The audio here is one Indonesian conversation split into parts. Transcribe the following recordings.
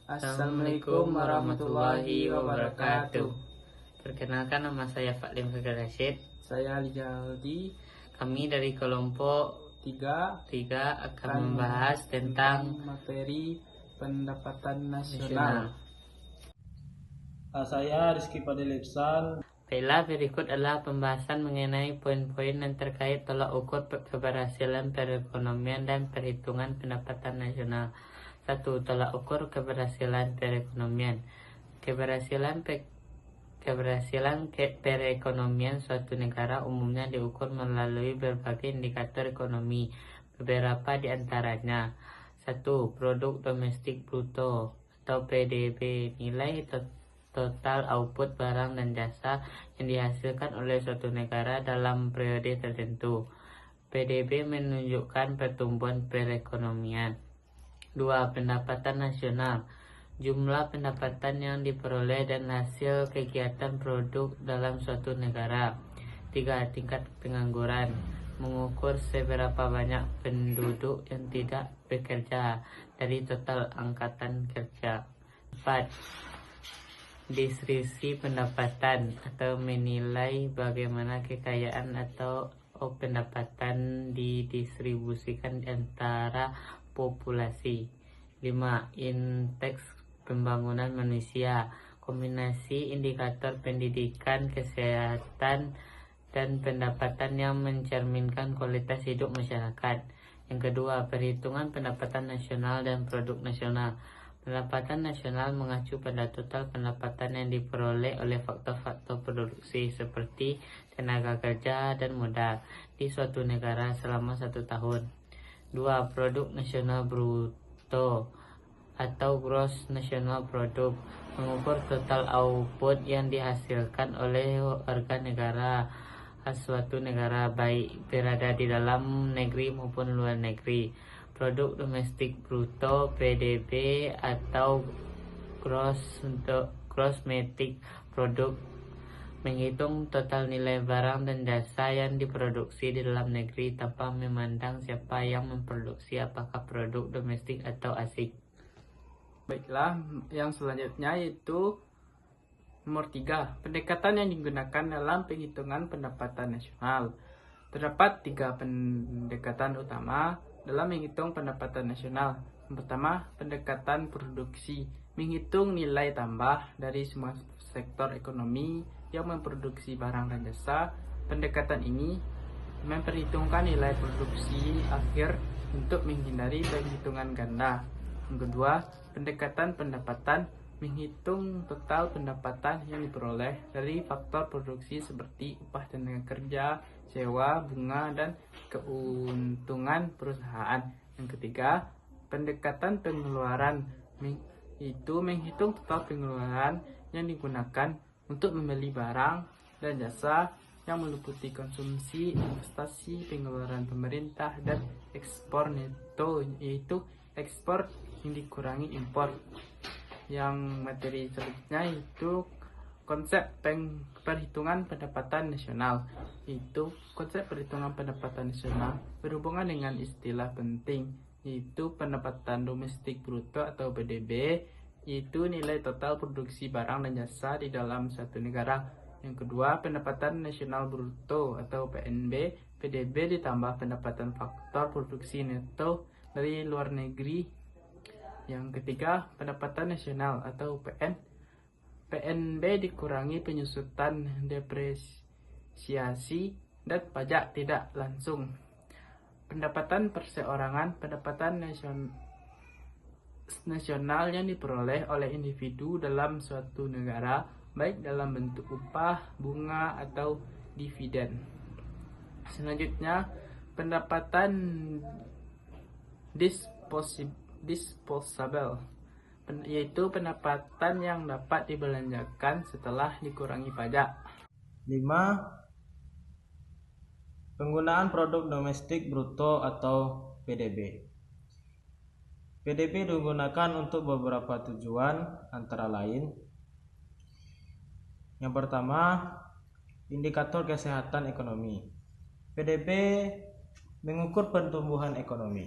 Assalamualaikum warahmatullahi wabarakatuh. Perkenalkan, nama saya Faklim Fikri Rashid. Saya Lijaldi. Kami dari kelompok 3 akan membahas tentang materi pendapatan nasional. Saya Rizky Fadil Ihsan. Baiklah, berikut adalah pembahasan mengenai poin-poin yang terkait tolak ukur keberhasilan perekonomian dan perhitungan pendapatan nasional. 1. Tolak ukur keberhasilan perekonomian. Keberhasilan perekonomian suatu negara umumnya diukur melalui berbagai indikator ekonomi. Beberapa di antaranya: 1. Produk domestik bruto atau PDB, nilai total output barang dan jasa yang dihasilkan oleh suatu negara dalam periode tertentu. PDB menunjukkan pertumbuhan perekonomian. 2. Pendapatan nasional, jumlah pendapatan yang diperoleh dan hasil kegiatan produk dalam suatu negara. 3. Tingkat pengangguran, mengukur seberapa banyak penduduk yang tidak bekerja dari total angkatan kerja. 4. Distribusi pendapatan, atau menilai bagaimana kekayaan atau pendapatan didistribusikan di antara populasi. 5. Indeks pembangunan manusia, kombinasi indikator pendidikan, kesehatan, dan pendapatan yang mencerminkan kualitas hidup masyarakat. Yang kedua, perhitungan pendapatan nasional dan produk nasional. Pendapatan nasional mengacu pada total pendapatan yang diperoleh oleh faktor-faktor produksi seperti tenaga kerja dan modal di suatu negara selama 1 tahun. 2. Produk nasional bruto atau gross national product, mengukur total output yang dihasilkan oleh warga negara suatu negara, baik berada di dalam negeri maupun luar negeri. Produk domestik bruto PDB atau gross domestic product, menghitung total nilai barang dan jasa yang diproduksi di dalam negeri tanpa memandang siapa yang memproduksi, apakah produk domestik atau asing. Baiklah, yang selanjutnya yaitu nomor 3, pendekatan yang digunakan dalam penghitungan pendapatan nasional. Terdapat 3 pendekatan utama dalam menghitung pendapatan nasional. Yang pertama, pendekatan produksi, menghitung nilai tambah dari semua sektor ekonomi yang memproduksi barang dan jasa. Pendekatan ini memperhitungkan nilai produksi akhir untuk menghindari penghitungan ganda. Yang kedua, pendekatan pendapatan, menghitung total pendapatan yang diperoleh dari faktor produksi seperti upah tenaga kerja, sewa, bunga, dan keuntungan perusahaan. Yang ketiga, pendekatan pengeluaran, itu menghitung total pengeluaran yang digunakan untuk membeli barang dan jasa yang meliputi konsumsi, investasi, pengeluaran pemerintah, dan ekspor neto, yaitu ekspor yang dikurangi impor. Yang materi selanjutnya itu konsep perhitungan pendapatan nasional. Itu konsep perhitungan pendapatan nasional berhubungan dengan istilah penting, yaitu pendapatan domestik bruto atau PDB, yaitu nilai total produksi barang dan jasa di dalam suatu negara. Yang kedua, pendapatan nasional bruto atau PNB, PDB ditambah pendapatan faktor produksi neto dari luar negeri. Yang ketiga, pendapatan nasional atau PNB dikurangi penyusutan, depresiasi, dan pajak tidak langsung. Pendapatan perseorangan, pendapatan nasional yang diperoleh oleh individu dalam suatu negara, baik dalam bentuk upah, bunga, atau dividen. Selanjutnya, pendapatan disposable, yaitu pendapatan yang dapat dibelanjakan setelah dikurangi pajak. 5. Penggunaan produk domestik bruto atau PDB. PDB digunakan untuk beberapa tujuan, antara lain: yang pertama, indikator kesehatan ekonomi. PDB mengukur pertumbuhan ekonomi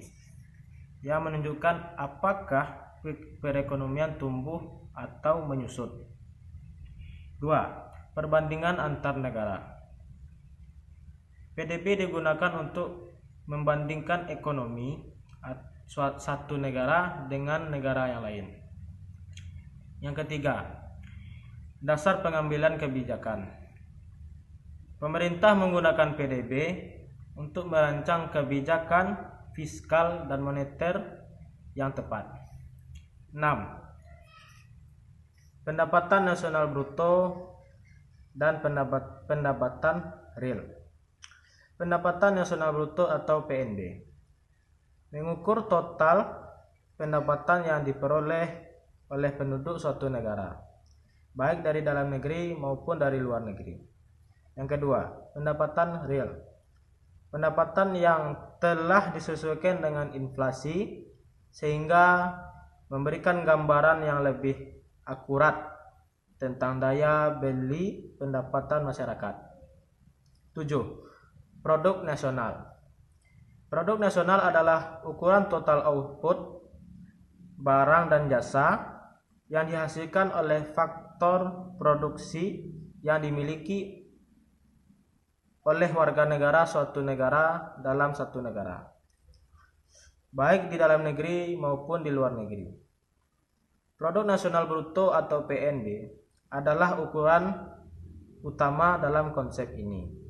yang menunjukkan apakah perekonomian tumbuh atau menyusut. 2. Perbandingan antar negara. PDB digunakan untuk membandingkan ekonomi satu negara dengan negara yang lain. Yang ketiga, dasar pengambilan kebijakan. Pemerintah menggunakan PDB untuk merancang kebijakan fiskal dan moneter yang tepat. 6. Pendapatan nasional bruto dan pendapatan real. Pendapatan nasional bruto atau PNB mengukur total pendapatan yang diperoleh oleh penduduk suatu negara, baik dari dalam negeri maupun dari luar negeri. Yang kedua, pendapatan real. Pendapatan yang telah disesuaikan dengan inflasi sehingga memberikan gambaran yang lebih akurat tentang daya beli pendapatan masyarakat. 7. Produk nasional. Produk nasional adalah ukuran total output barang dan jasa yang dihasilkan oleh faktor produksi yang dimiliki oleh warga negara suatu negara dalam satu negara, baik di dalam negeri maupun di luar negeri. Produk nasional bruto atau PNB adalah ukuran utama dalam konsep ini.